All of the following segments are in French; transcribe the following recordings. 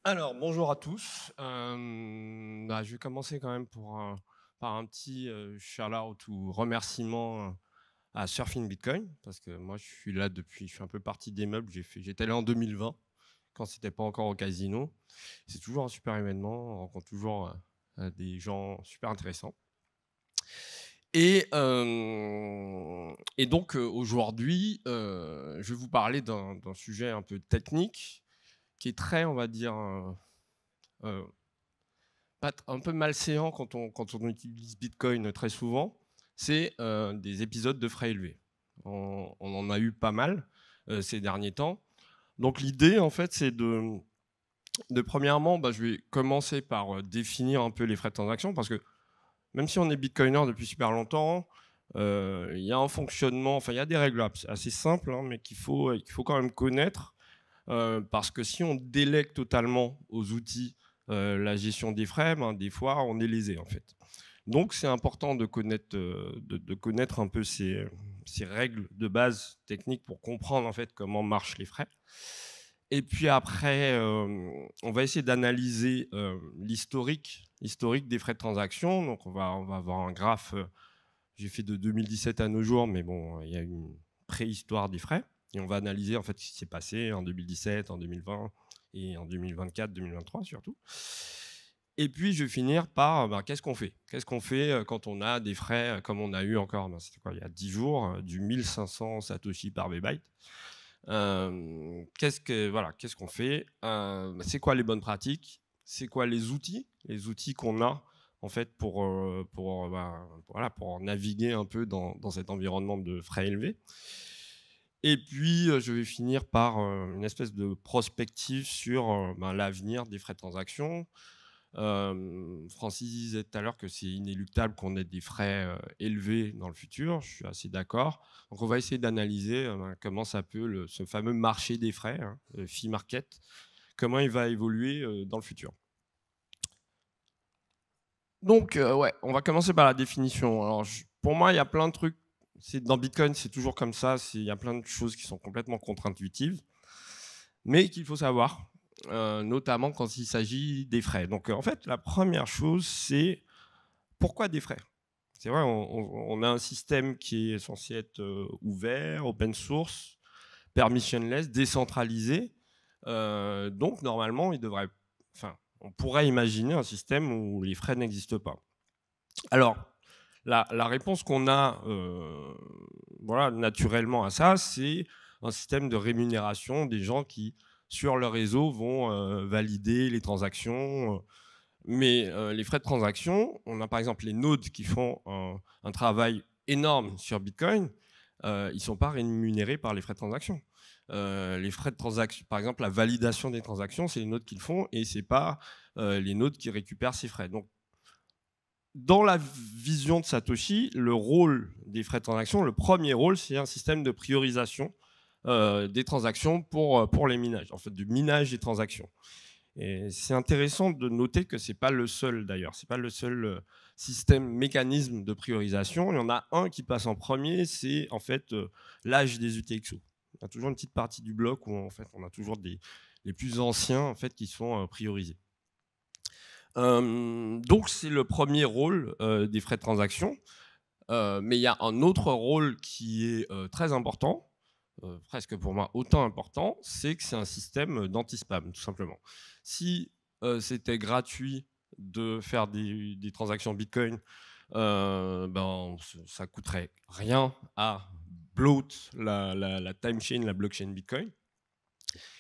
Alors, bonjour à tous. Je vais commencer quand même par un petit shout-out ou remerciement à Surfing Bitcoin, parce que moi, je suis là depuis, je suis un peu partie des meubles. J'étais là en 2020, quand c'était pas encore au casino. C'est toujours un super événement, on rencontre toujours des gens super intéressants. Et donc, aujourd'hui, je vais vous parler d'un sujet un peu technique, qui est très, on va dire, euh, un peu malséant quand on utilise Bitcoin très souvent, c'est des épisodes de frais élevés. On en a eu pas mal ces derniers temps. Donc l'idée, en fait, c'est de premièrement, je vais commencer par définir un peu les frais de transaction, parce que même si on est Bitcoiner depuis super longtemps, il y a un fonctionnement, enfin il y a des règles assez simples, hein, mais qu'il faut quand même connaître, parce que si on délègue totalement aux outils la gestion des frais, des fois on est lésé en fait. Donc c'est important de connaître, de connaître un peu ces règles de base techniques pour comprendre en fait comment marchent les frais. Et puis après, on va essayer d'analyser l'historique des frais de transaction. Donc on va avoir un graphe. J'ai fait de 2017 à nos jours, mais bon, il y a une préhistoire des frais. Et on va analyser en fait ce qui s'est passé en 2017, en 2020 et en 2024, 2023 surtout. Et puis je vais finir par qu'est-ce qu'on fait. Qu'est-ce qu'on fait quand on a des frais comme on a eu encore, c'était quoi, il y a 10 jours, du 1500 Satoshi par byte. Qu'est-ce qu'on fait, c'est quoi les bonnes pratiques, c'est quoi les outils qu'on a en fait pour naviguer un peu dans cet environnement de frais élevés. Et puis je vais finir par une espèce de prospective sur l'avenir des frais de transaction. Francis disait tout à l'heure que c'est inéluctable qu'on ait des frais élevés dans le futur. Je suis assez d'accord. Donc, on va essayer d'analyser comment ça peut, ce fameux marché des frais, hein, le fee market, comment il va évoluer dans le futur. Donc, ouais, on va commencer par la définition. Alors, pour moi, il y a plein de trucs. Dans Bitcoin, c'est toujours comme ça. Il y a plein de choses qui sont complètement contre-intuitives, mais qu'il faut savoir, notamment quand il s'agit des frais. Donc, en fait, la première chose, c'est pourquoi des frais. C'est vrai, on a un système qui est censé être ouvert, open source, permissionless, décentralisé. Donc, normalement, on pourrait imaginer un système où les frais n'existent pas. Alors, la réponse qu'on a naturellement à ça, c'est un système de rémunération des gens qui, sur le réseau, vont valider les transactions. Mais les frais de transaction, on a par exemple les nodes qui font un travail énorme sur Bitcoin, ils ne sont pas rémunérés par les frais de transaction. Les frais de transaction, par exemple, la validation des transactions, c'est les nodes qui le font et ce n'est pas les nodes qui récupèrent ces frais. Donc, dans la vision de Satoshi, le rôle des frais de transaction, le premier rôle, c'est un système de priorisation des transactions pour les minages, en fait, du minage des transactions. Et c'est intéressant de noter que ce n'est pas le seul d'ailleurs, ce n'est pas le seul mécanisme de priorisation. Il y en a un qui passe en premier, c'est en fait l'âge des UTXO. Il y a toujours une petite partie du bloc où en fait on a toujours les plus anciens en fait qui sont priorisés. Donc c'est le premier rôle des frais de transaction. Mais il y a un autre rôle qui est très important, presque pour moi autant important, c'est que c'est un système d'anti-spam, tout simplement. Si c'était gratuit de faire des transactions Bitcoin, ça coûterait rien à bloat la time chain, la blockchain Bitcoin.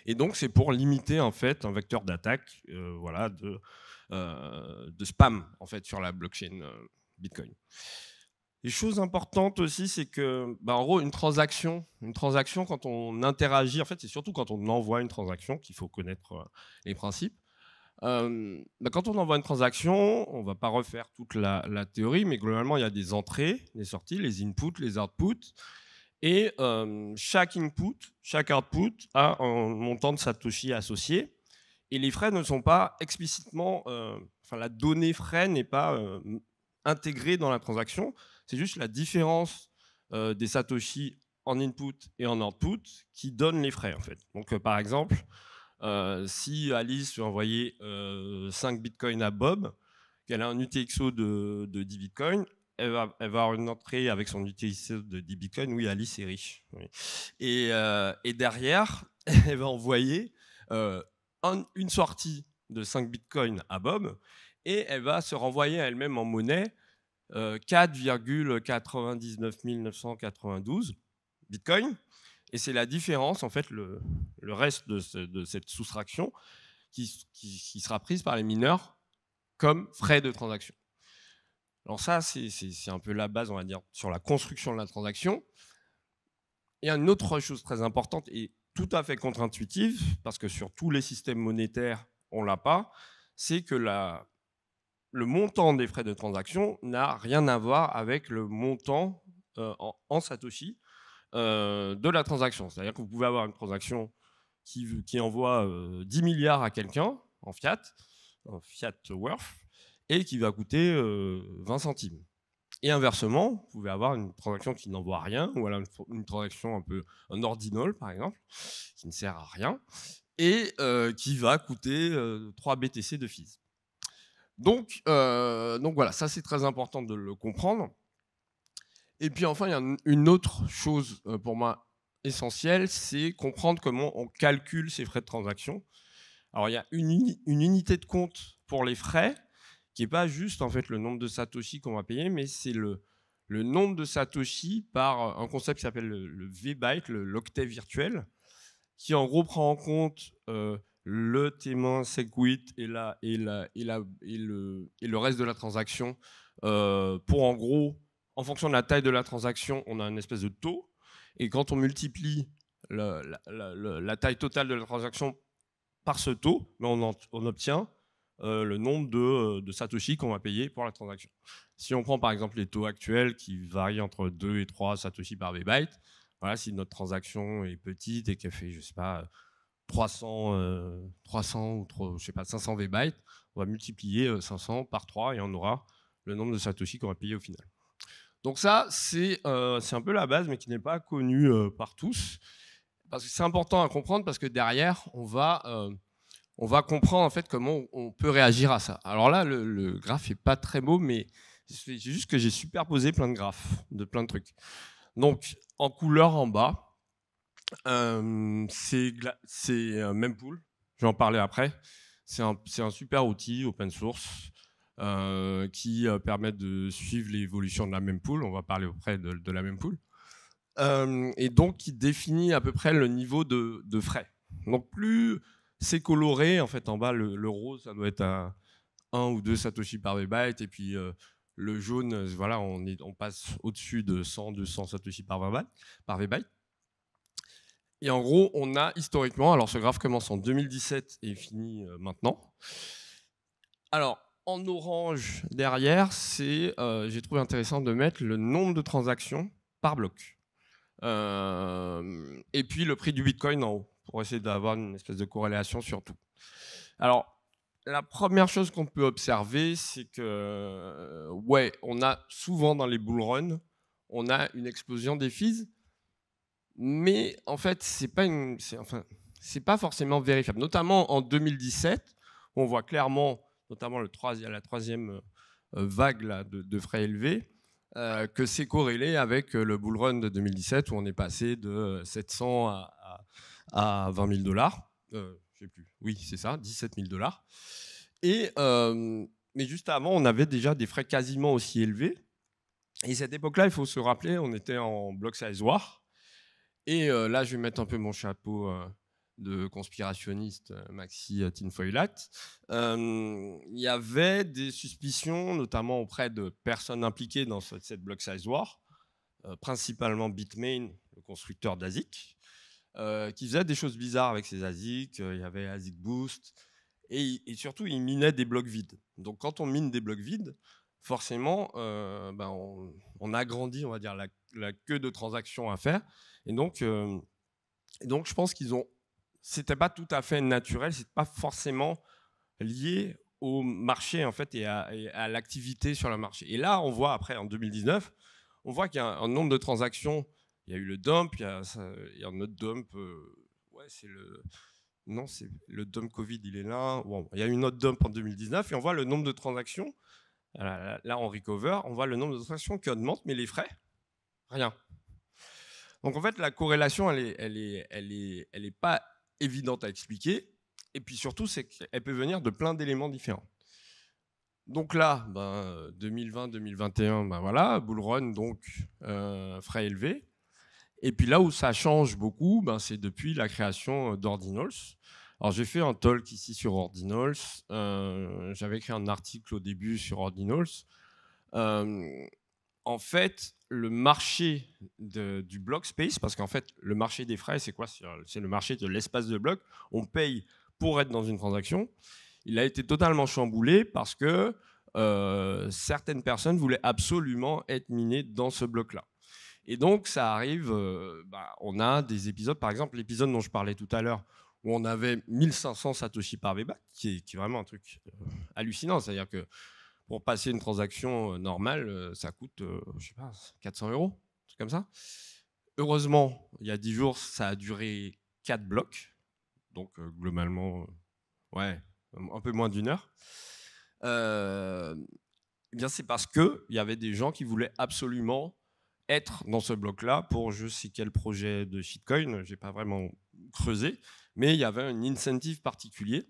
Et donc, c'est pour limiter en fait un vecteur d'attaque de spam en fait, sur la blockchain Bitcoin. Les choses importantes aussi, c'est que, en gros, une transaction, quand on interagit, en fait, c'est surtout quand on envoie une transaction qu'il faut connaître les principes. Quand on envoie une transaction, on ne va pas refaire toute la théorie, mais globalement, il y a des entrées, des sorties, les inputs, les outputs. Et chaque input, chaque output a un montant de Satoshi associé. Et les frais ne sont pas explicitement. La donnée frais n'est pas intégrée dans la transaction. C'est juste la différence des Satoshi en input et en output qui donne les frais, en fait. Donc, par exemple, Si Alice veut envoyer 5 bitcoins à Bob, qu'elle a un UTXO de 10 bitcoins, elle va avoir une entrée avec son UTXO de 10 bitcoins. Oui, Alice est riche. Oui. Et derrière, elle va envoyer une sortie de 5 bitcoins à Bob et elle va se renvoyer à elle-même en monnaie 4,99 992 bitcoins. Et c'est la différence, en fait, le reste de cette soustraction qui sera prise par les mineurs comme frais de transaction. Alors ça, c'est un peu la base, on va dire, sur la construction de la transaction. Et une autre chose très importante et tout à fait contre-intuitive, parce que sur tous les systèmes monétaires, on ne l'a pas, c'est que le montant des frais de transaction n'a rien à voir avec le montant en Satoshi de la transaction. C'est-à-dire que vous pouvez avoir une transaction qui envoie 10 milliards à quelqu'un en fiat worth, et qui va coûter 20 centimes. Et inversement, vous pouvez avoir une transaction qui n'envoie rien, ou alors une transaction un ordinal, par exemple, qui ne sert à rien, et qui va coûter 3 BTC de fees. Donc voilà, ça c'est très important de le comprendre. Et puis enfin, il y a une autre chose pour moi essentielle, c'est comprendre comment on calcule ces frais de transaction. Alors il y a une unité de compte pour les frais, qui n'est pas juste en fait le nombre de Satoshi qu'on va payer, mais c'est le nombre de Satoshi par un concept qui s'appelle le V-byte, l'octet virtuel, qui en gros prend en compte le témoin SegWit et le reste de la transaction pour en gros, en fonction de la taille de la transaction, on a une espèce de taux. Et quand on multiplie la taille totale de la transaction par ce taux, on obtient le nombre de Satoshi qu'on va payer pour la transaction. Si on prend par exemple les taux actuels qui varient entre 2 et 3 Satoshi par V-byte, voilà, si notre transaction est petite et qu'elle fait, je sais pas, 300 ou je sais pas, 500 V-bytes, on va multiplier 500 par 3 et on aura le nombre de Satoshi qu'on va payer au final. Donc ça, c'est un peu la base, mais qui n'est pas connue par tous. Parce que c'est important à comprendre, parce que derrière, on va comprendre en fait comment on peut réagir à ça. Alors là, le graphe n'est pas très beau, mais c'est juste que j'ai superposé plein de graphes, de plein de trucs. Donc, en couleur en bas, c'est Mempool, je vais en parler après. C'est un super outil open source qui permet de suivre l'évolution de la mempool. On va parler auprès de la mempool. Et donc, qui définit à peu près le niveau de frais. Donc, plus c'est coloré, en fait, en bas, le rose, ça doit être à 1 ou 2 Satoshi par V-byte. Et puis, le jaune, voilà, on passe au-dessus de 100, 200 Satoshi par V-byte. Et en gros, on a historiquement, alors ce graphe commence en 2017 et finit maintenant. Alors, en orange derrière, j'ai trouvé intéressant de mettre le nombre de transactions par bloc. Et puis le prix du Bitcoin en haut, pour essayer d'avoir une espèce de corrélation sur tout. Alors, la première chose qu'on peut observer, c'est que, ouais, on a souvent dans les bull runs, on a une explosion des fees, mais en fait, c'est pas forcément vérifiable. Notamment en 2017, on voit clairement, notamment la troisième vague là, de frais élevés, que c'est corrélé avec le bull run de 2017 où on est passé de 700 à 20 000 dollars. Je sais plus. Oui, c'est ça, 17 000 dollars. Mais juste avant, on avait déjà des frais quasiment aussi élevés. Et cette époque-là, il faut se rappeler, on était en block size war. Et là, je vais mettre un peu mon chapeau de conspirationniste maxi tinfoilat. Il y avait des suspicions, notamment auprès de personnes impliquées dans cette block size war, principalement Bitmain, le constructeur d'ASIC, qui faisait des choses bizarres avec ses ASIC. Il y avait ASIC Boost. Et surtout, il minait des blocs vides. Donc, quand on mine des blocs vides, forcément, on agrandit, on va dire, la queue de transactions à faire. Et donc, je pense c'était pas tout à fait naturel, c'est pas forcément lié au marché en fait et à l'activité sur le marché. Et là, on voit après en 2019, on voit qu'il y a un nombre de transactions. Il y a eu le dump, il y a un autre dump. Ouais, c'est Non, c'est le dump Covid, il est là. Bon, il y a une autre dump en 2019 et on voit le nombre de transactions. Là, on recover, on voit le nombre de transactions qui augmente, mais les frais, rien. Donc en fait, la corrélation, elle est pas évidente à expliquer. Et puis surtout, c'est qu'elle peut venir de plein d'éléments différents. Donc là, 2020-2021, voilà, bull run, donc frais élevés. Et puis là où ça change beaucoup, c'est depuis la création d'Ordinals. Alors j'ai fait un talk ici sur Ordinals. J'avais écrit un article au début sur Ordinals. En fait, le marché du block space, parce qu'en fait, le marché des frais, c'est quoi? C'est le marché de l'espace de bloc. On paye pour être dans une transaction. Il a été totalement chamboulé parce que certaines personnes voulaient absolument être minées dans ce bloc-là. Et donc, ça arrive, on a des épisodes, par exemple, l'épisode dont je parlais tout à l'heure, où on avait 1500 Satoshi par VBAC, qui est vraiment un truc hallucinant. C'est-à-dire que pour passer une transaction normale, ça coûte, je sais pas, 400 €, un truc comme ça. Heureusement, il y a 10 jours, ça a duré 4 blocs. Donc, globalement, ouais, un peu moins d'1 heure. Eh bien, c'est parce qu'il y avait des gens qui voulaient absolument être dans ce bloc-là pour je sais quel projet de shitcoin, je n'ai pas vraiment creusé, mais il y avait un incentive particulier.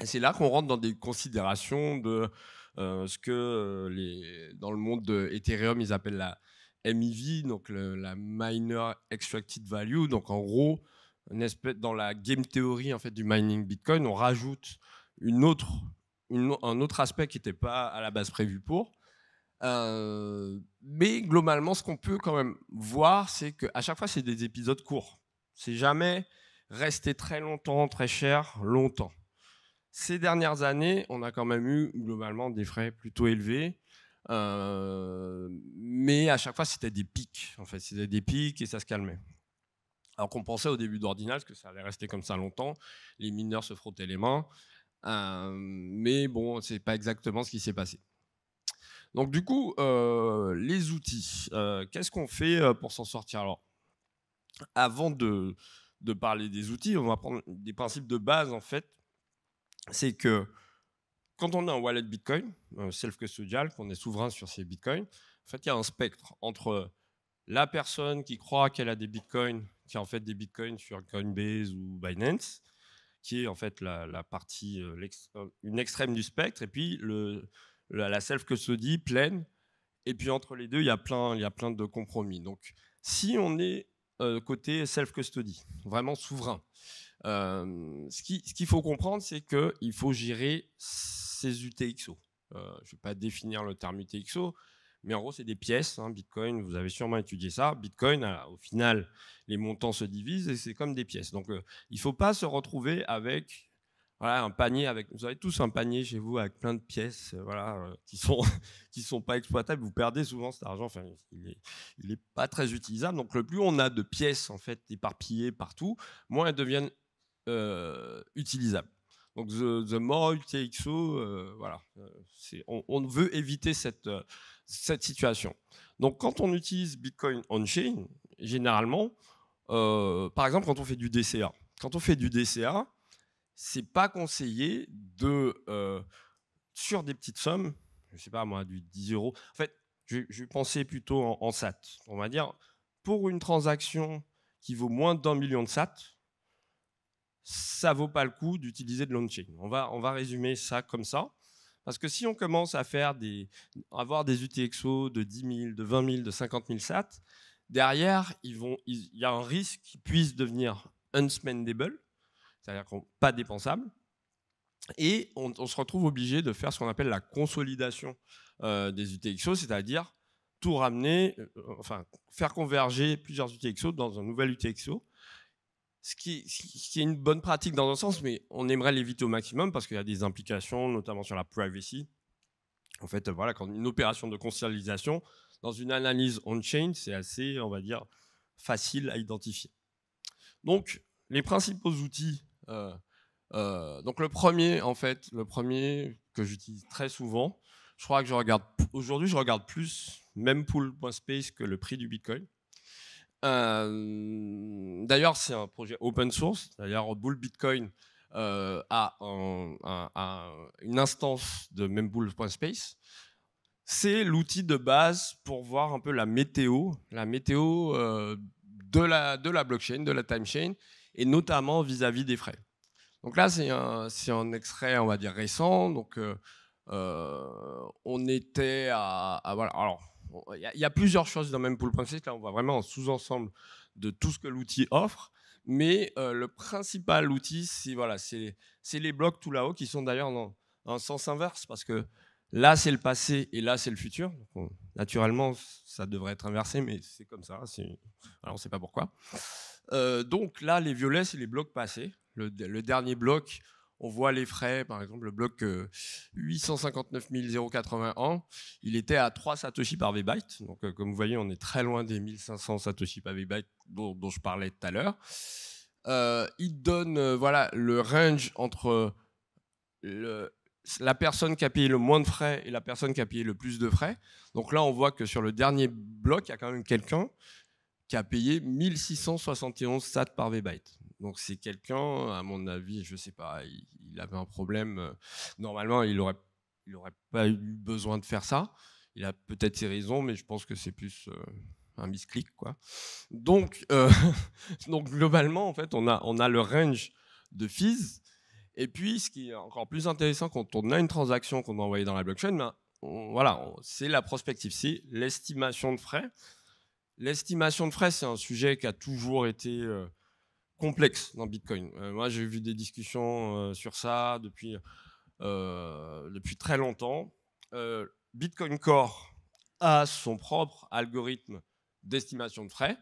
Et c'est là qu'on rentre dans des considérations de ce que dans le monde de Ethereum, ils appellent la MEV, donc la Miner Extracted Value. Donc en gros, dans la game theory en fait, du mining Bitcoin, on rajoute un autre aspect qui n'était pas à la base prévu pour. Mais globalement, ce qu'on peut quand même voir, c'est qu'à chaque fois, c'est des épisodes courts. C'est jamais resté très longtemps, très cher, longtemps. Ces dernières années, on a quand même eu globalement des frais plutôt élevés. Mais à chaque fois, c'était des pics. En fait, c'était des pics et ça se calmait. Alors qu'on pensait au début d'Ordinals que ça allait rester comme ça longtemps. Les mineurs se frottaient les mains. Mais bon, c'est pas exactement ce qui s'est passé. Donc du coup, les outils, qu'est-ce qu'on fait pour s'en sortir? Alors, avant de parler des outils, on va prendre des principes de base en fait. C'est que quand on a un wallet Bitcoin, self-custodial, qu'on est souverain sur ces Bitcoins, en fait, il y a un spectre entre la personne qui croit qu'elle a des Bitcoins, qui a en fait des Bitcoins sur Coinbase ou Binance, qui est en fait la partie, une extrême du spectre, et puis la self-custody pleine. Et puis entre les deux, il y a plein de compromis. Donc, si on est côté self-custody, vraiment souverain, ce qu'il faut comprendre, c'est qu'il faut gérer ces UTXO. Je ne vais pas définir le terme UTXO, mais en gros, c'est des pièces. Bitcoin, vous avez sûrement étudié ça. Bitcoin, au final, les montants se divisent et c'est comme des pièces. Donc, il ne faut pas se retrouver avec un panier. Vous avez tous un panier chez vous avec plein de pièces qui sont pas exploitables. Vous perdez souvent cet argent. Enfin, il est pas très utilisable. Donc, le plus on a de pièces en fait éparpillées partout, moins elles deviennent utilisable. Donc, the more UTXO, on veut éviter cette situation. Donc, quand on utilise Bitcoin on-chain, généralement, par exemple, quand on fait du DCA, c'est pas conseillé de, sur des petites sommes, je sais pas moi, du 10 €. En fait, je pensais plutôt en SAT. On va dire, pour une transaction qui vaut moins d'1 million de SAT, ça vaut pas le coup d'utiliser de l'on-chain. On va résumer ça comme ça. Parce que si on commence à avoir des UTXO de 10 000, de 20 000, de 50 000 SAT, derrière, il y a un risque qu'ils puissent devenir unspendable, c'est-à-dire pas dépensables. Et on se retrouve obligé de faire ce qu'on appelle la consolidation des UTXO, c'est-à-dire tout ramener, faire converger plusieurs UTXO dans un nouvel UTXO. Ce qui est une bonne pratique dans un sens, mais on aimerait l'éviter au maximum parce qu'il y a des implications, notamment sur la privacy. En fait, voilà, quand une opération de consolidation, dans une analyse on-chain, c'est assez, on va dire, facile à identifier. Donc, les principaux outils. Donc, le premier que j'utilise très souvent, je crois que aujourd'hui, je regarde plus Mempool.space que le prix du Bitcoin. D'ailleurs, c'est un projet open source. D'ailleurs, Bull Bitcoin a une instance de mempool.space. C'est l'outil de base pour voir un peu la météo de la blockchain, de la time chain, et notamment vis-à-vis des frais. Donc là, c'est un extrait, on va dire, récent. Donc, on était voilà. Alors, il y a plusieurs choses dans mempool.space. Là, on voit vraiment un sous-ensemble de tout ce que l'outil offre. Mais le principal outil, c'est voilà, c'est les blocs tout là-haut qui sont d'ailleurs dans un sens inverse parce que là, c'est le passé et là, c'est le futur. Donc, naturellement, ça devrait être inversé, mais c'est comme ça. Alors, on ne sait pas pourquoi. Donc là, les violets, c'est les blocs passés. Le dernier bloc, on voit les frais, par exemple, le bloc 859 081, il était à 3 satoshi par V-byte. Donc, comme vous voyez, on est très loin des 1500 satoshi par V-byte dont je parlais tout à l'heure. Il donne voilà, le range entre la personne qui a payé le moins de frais et la personne qui a payé le plus de frais. Donc là, on voit que sur le dernier bloc, il y a quand même quelqu'un qui a payé 1671 sats par V-byte. Donc c'est quelqu'un, à mon avis, je ne sais pas, il avait un problème. Normalement, il n'aurait pas eu besoin de faire ça. Il a peut-être ses raisons, mais je pense que c'est plus un misclick, quoi. Donc, donc globalement, en fait, on a le range de fees. Et puis, ce qui est encore plus intéressant quand on a une transaction qu'on a envoyée dans la blockchain, ben, voilà, c'est la prospective, c'est l'estimation de frais. L'estimation de frais, c'est un sujet qui a toujours été complexe dans Bitcoin. Moi, j'ai vu des discussions sur ça depuis très longtemps. Bitcoin Core a son propre algorithme d'estimation de frais.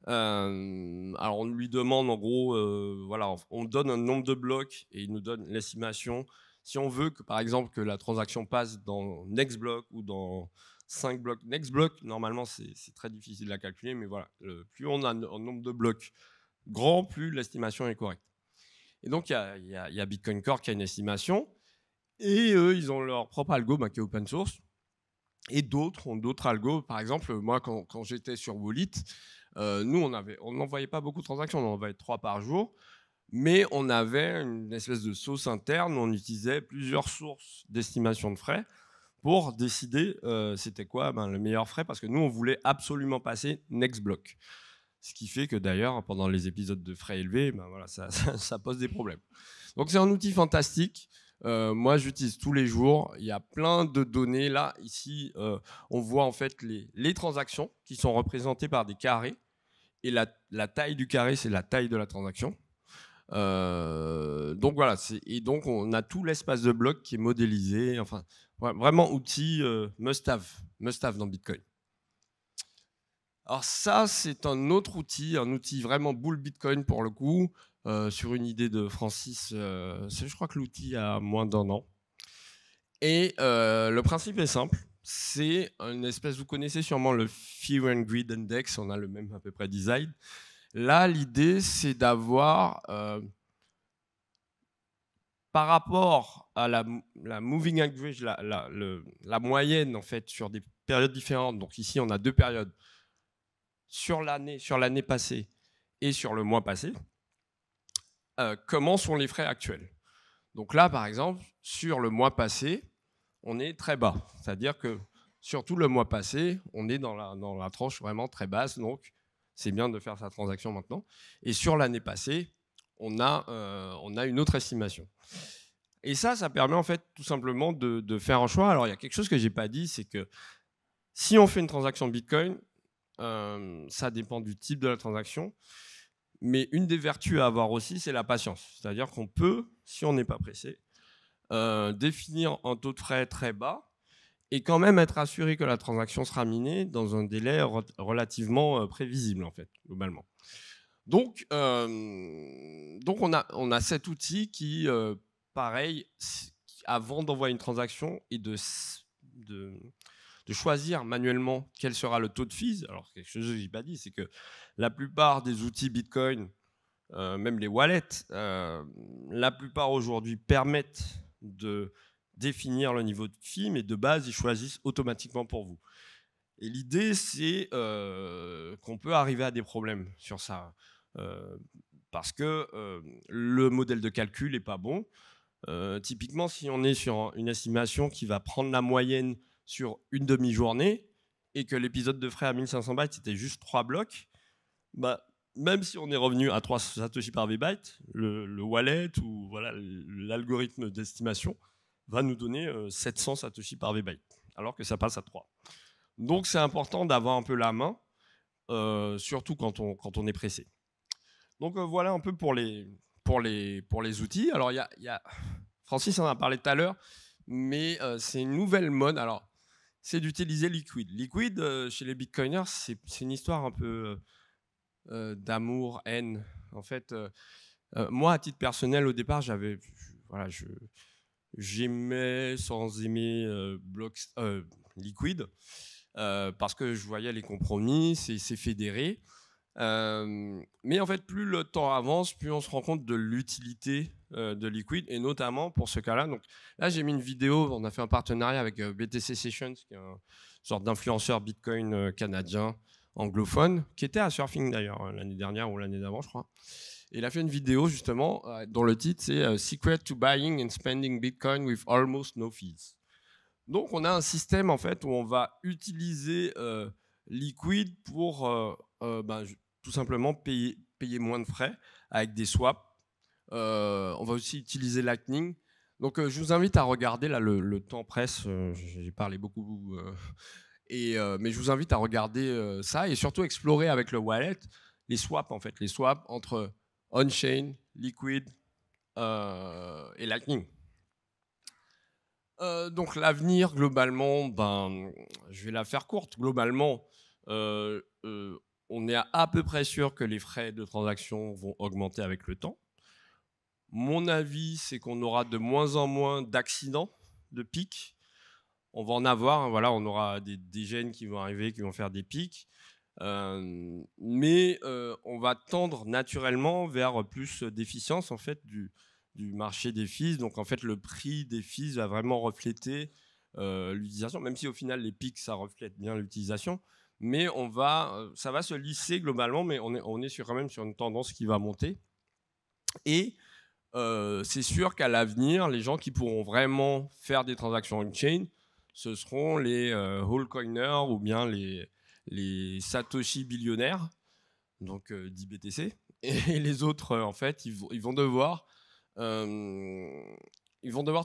Alors, on lui demande, en gros, voilà, on donne un nombre de blocs et il nous donne l'estimation. Si on veut que, par exemple, que la transaction passe dans NextBlock ou dans 5 blocs. NextBlock, normalement, c'est très difficile à calculer, mais voilà, plus on a un nombre de blocs grand, plus l'estimation est correcte. Et donc, il y a Bitcoin Core qui a une estimation, et eux, ils ont leur propre algo qui est open source, et d'autres ont d'autres algos. Par exemple, moi, quand j'étais sur Wallet, nous, on n'envoyait pas beaucoup de transactions, on en envoyait 3 par jour, mais on avait une espèce de sauce interne où on utilisait plusieurs sources d'estimation de frais pour décider c'était quoi le meilleur frais, parce que nous, on voulait absolument passer NextBlock. Ce qui fait que d'ailleurs, pendant les épisodes de frais élevés, voilà, ça pose des problèmes. Donc c'est un outil fantastique. Moi, j'utilise tous les jours. Il y a plein de données. Là, ici, on voit en fait les transactions qui sont représentées par des carrés. Et la taille du carré, c'est la taille de la transaction. Donc voilà, et donc on a tout l'espace de bloc qui est modélisé. Enfin, vraiment outil must-have dans Bitcoin. Alors ça, c'est un autre outil, un outil vraiment bull Bitcoin pour le coup, sur une idée de Francis. Je crois que l'outil a moins d'1 an. Et le principe est simple. C'est une espèce, vous connaissez sûrement le Fear and Greed Index, on a le même à peu près design. Là, l'idée, c'est d'avoir, par rapport à la moving average, la moyenne en fait sur des périodes différentes. Donc ici, on a 2 périodes sur l'année passée et sur le mois passé. Comment sont les frais actuels? Donc là, par exemple, sur le mois passé, on est très bas. C'est-à-dire que sur tout le mois passé, on est dans la tranche vraiment très basse. Donc, c'est bien de faire sa transaction maintenant. Et sur l'année passée, on a une autre estimation. Et ça permet en fait tout simplement de faire un choix. Alors, il y a quelque chose que je n'ai pas dit, c'est que si on fait une transaction Bitcoin, ça dépend du type de la transaction. Mais une des vertus à avoir aussi, c'est la patience. C'est-à-dire qu'on peut, si on n'est pas pressé, définir un taux de frais très bas et quand même être assuré que la transaction sera minée dans un délai relativement prévisible, en fait, globalement. Donc on a cet outil qui, pareil, avant d'envoyer une transaction et de choisir manuellement quel sera le taux de fees. Alors, quelque chose que je n'ai pas dit, c'est que la plupart des outils Bitcoin, même les wallets, la plupart aujourd'hui permettent de définir le niveau de fee, mais de base, ils choisissent automatiquement pour vous. Et l'idée, c'est qu'on peut arriver à des problèmes sur ça. Parce que le modèle de calcul n'est pas bon. Typiquement, si on est sur une estimation qui va prendre la moyenne sur une demi-journée et que l'épisode de frais à 1500 bytes, c'était juste 3 blocs, bah, même si on est revenu à 3 satoshi par V-byte, le wallet ou voilà, l'algorithme d'estimation va nous donner 700 satoshi par V-byte, alors que ça passe à 3. Donc c'est important d'avoir un peu la main, surtout quand on est pressé. Donc voilà un peu pour les outils. Alors il y a Francis en a parlé tout à l'heure, mais c'est une nouvelle mode. Alors c'est d'utiliser Liquid. Liquid, chez les bitcoiners, c'est une histoire un peu d'amour, haine. En fait, moi, à titre personnel, au départ, j'aimais sans aimer Liquid parce que je voyais les compromis, c'est fédéré. Mais en fait, plus le temps avance, plus on se rend compte de l'utilité de Liquid, et notamment pour ce cas-là. Donc là, j'ai mis une vidéo, on a fait un partenariat avec BTC Sessions, qui est une sorte d'influenceur Bitcoin canadien, anglophone, qui était à Surfing d'ailleurs l'année dernière ou l'année d'avant, je crois. Et il a fait une vidéo justement dont le titre c'est Secret to Buying and Spending Bitcoin with Almost No Fees. Donc on a un système en fait où on va utiliser Liquid pour tout simplement payer moins de frais avec des swaps. On va aussi utiliser Lightning. Donc je vous invite à regarder là le temps presse. J'ai parlé beaucoup. Mais je vous invite à regarder ça et surtout explorer avec le wallet les swaps en fait, les swaps entre on-chain, Liquid et Lightning. Donc l'avenir globalement, je vais la faire courte. Globalement, on est à peu près sûr que les frais de transaction vont augmenter avec le temps. Mon avis, c'est qu'on aura de moins en moins d'accidents, de pics. On va en avoir, hein, voilà, on aura des gènes qui vont arriver, qui vont faire des pics. Mais on va tendre naturellement vers plus d'efficience en fait du marché des fees. Donc en fait, le prix des fees va vraiment refléter l'utilisation, même si au final les pics ça reflète bien l'utilisation. Mais ça va se lisser globalement, mais on est quand même sur une tendance qui va monter. Et c'est sûr qu'à l'avenir, les gens qui pourront vraiment faire des transactions on-chain, ce seront les altcoiners ou bien les Satoshi billionnaires, donc 10 BTC. Et les autres, en fait, ils vont devoir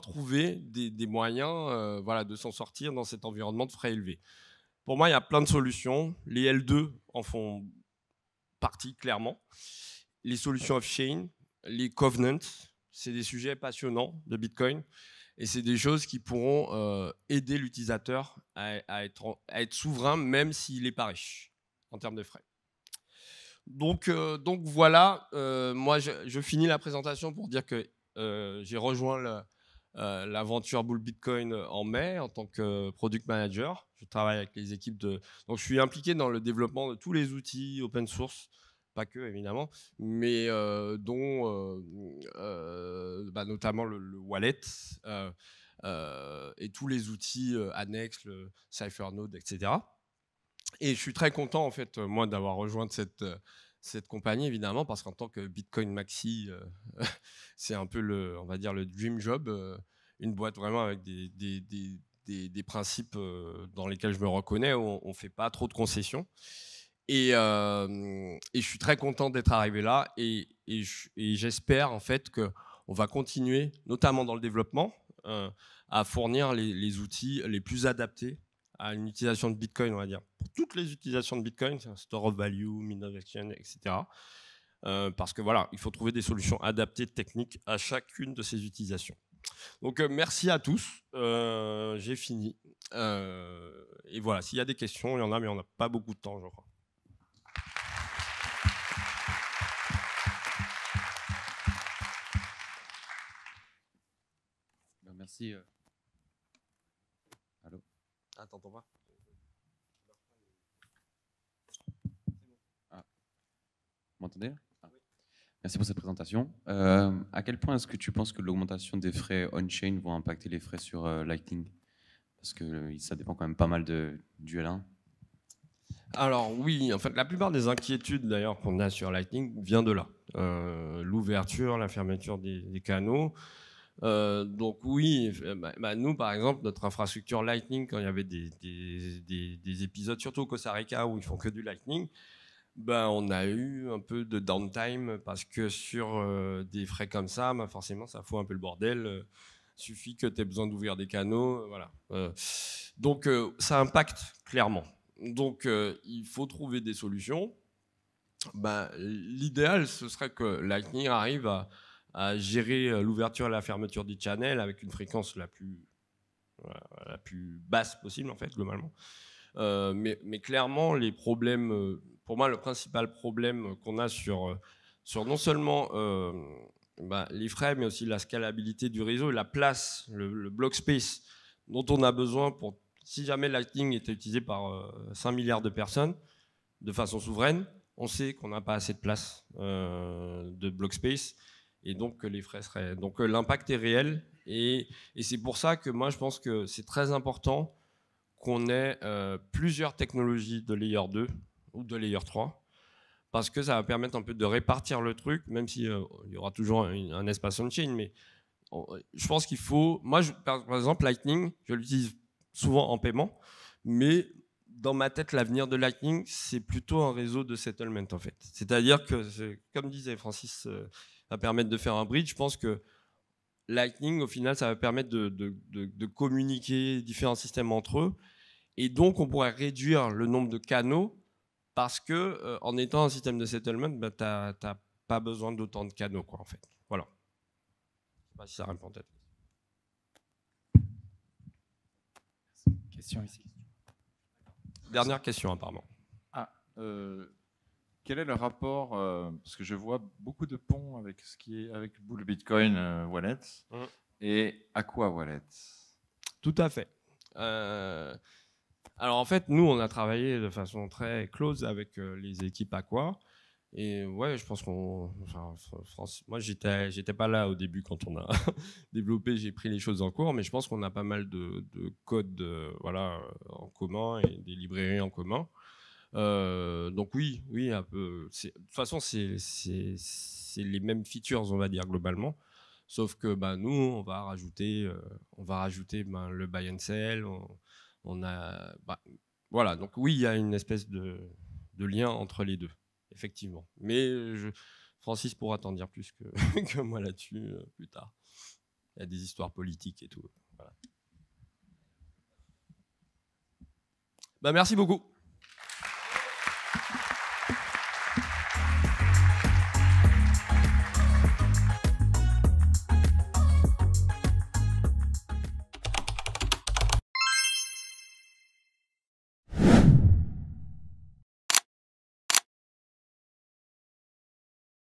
trouver des moyens voilà, de s'en sortir dans cet environnement de frais élevés. Pour moi, il y a plein de solutions. Les L2 en font partie, clairement. Les solutions off-chain, les covenants, c'est des sujets passionnants de Bitcoin. Et c'est des choses qui pourront aider l'utilisateur à être souverain, même s'il n'est pas riche, en termes de frais. Donc voilà, moi je finis la présentation pour dire que j'ai rejoint l'aventure Bull Bitcoin en mai en tant que product manager. Je travaille avec les équipes donc je suis impliqué dans le développement de tous les outils open source, pas que évidemment, mais dont notamment le wallet et tous les outils annexes, le Cyphernode, etc. Et je suis très content en fait moi d'avoir rejoint cette compagnie évidemment parce qu'en tant que Bitcoin Maxi, c'est un peu on va dire le dream job, une boîte vraiment avec des principes dans lesquels je me reconnais, où on fait pas trop de concessions. Et je suis très content d'être arrivé là et j'espère en fait qu'on va continuer, notamment dans le développement, à fournir les outils les plus adaptés à une utilisation de Bitcoin, on va dire. Pour toutes les utilisations de Bitcoin, store of value, mean of exchange, etc. Parce que voilà, il faut trouver des solutions adaptées techniques à chacune de ces utilisations. Donc merci à tous, j'ai fini. Et voilà, s'il y a des questions, il y en a, mais on n'a pas beaucoup de temps, je crois. Merci. Allô. Ah, t'entends pas? Ah. Vous m'entendez? Ah. Merci pour cette présentation. À quel point est-ce que tu penses que l'augmentation des frais on-chain vont impacter les frais sur Lightning? Parce que ça dépend quand même pas mal du L1. Alors oui, en fait, la plupart des inquiétudes d'ailleurs qu'on a sur Lightning vient de là. L'ouverture, la fermeture des canaux. Donc oui, nous par exemple, notre infrastructure Lightning, quand il y avait des épisodes, surtout au Costa Rica où ils font que du Lightning, on a eu un peu de downtime parce que sur des frais comme ça, forcément ça fout un peu le bordel. Suffit que tu aies besoin d'ouvrir des canaux, voilà. Donc ça impacte clairement. Donc il faut trouver des solutions. L'idéal, ce serait que Lightning arrive à gérer l'ouverture et la fermeture du channel avec une fréquence la plus basse possible, en fait, globalement. Mais clairement, les problèmes, pour moi, le principal problème qu'on a sur non seulement les frais, mais aussi la scalabilité du réseau et la place, le block space dont on a besoin pour, si jamais Lightning était utilisé par 5 milliards de personnes de façon souveraine, on sait qu'on n'a pas assez de place de block space et donc que les frais seraient. Donc l'impact est réel et c'est pour ça que moi je pense que c'est très important qu'on ait plusieurs technologies de layer 2 ou de layer 3 parce que ça va permettre un peu de répartir le truc, même s'il y aura toujours un espace on-chain, mais je pense qu'il faut... Moi, par exemple, Lightning, je l'utilise souvent en paiement, mais dans ma tête, l'avenir de Lightning, c'est plutôt un réseau de settlement, en fait. C'est-à-dire que, comme disait Francis, ça va permettre de faire un bridge. Je pense que Lightning, au final, ça va permettre de communiquer différents systèmes entre eux. Et donc, on pourrait réduire le nombre de canaux parce que, en étant un système de settlement, tu n'as pas besoin d'autant de canaux, quoi, en fait. Voilà. Je ne sais pas si ça répond peut-être. Question ici. Dernière question, apparemment. Quel est le rapport, parce que je vois beaucoup de ponts avec ce qui est avec Bull Bitcoin Wallet et Aqua Wallet. Tout à fait. Alors en fait, nous, on a travaillé de façon très close avec les équipes Aqua. Et ouais, je pense moi, j'étais pas là au début quand on a développé, j'ai pris les choses en cours, mais je pense qu'on a pas mal de codes en commun et des librairies en commun. Donc oui, un peu. De toute façon, c'est les mêmes features, on va dire, globalement. Sauf que nous, on va rajouter le buy and sell. On a, voilà, donc oui, il y a une espèce de lien entre les deux, effectivement. Mais Francis pourra t'en dire plus que moi là-dessus plus tard. Il y a des histoires politiques et tout. Voilà. Merci beaucoup.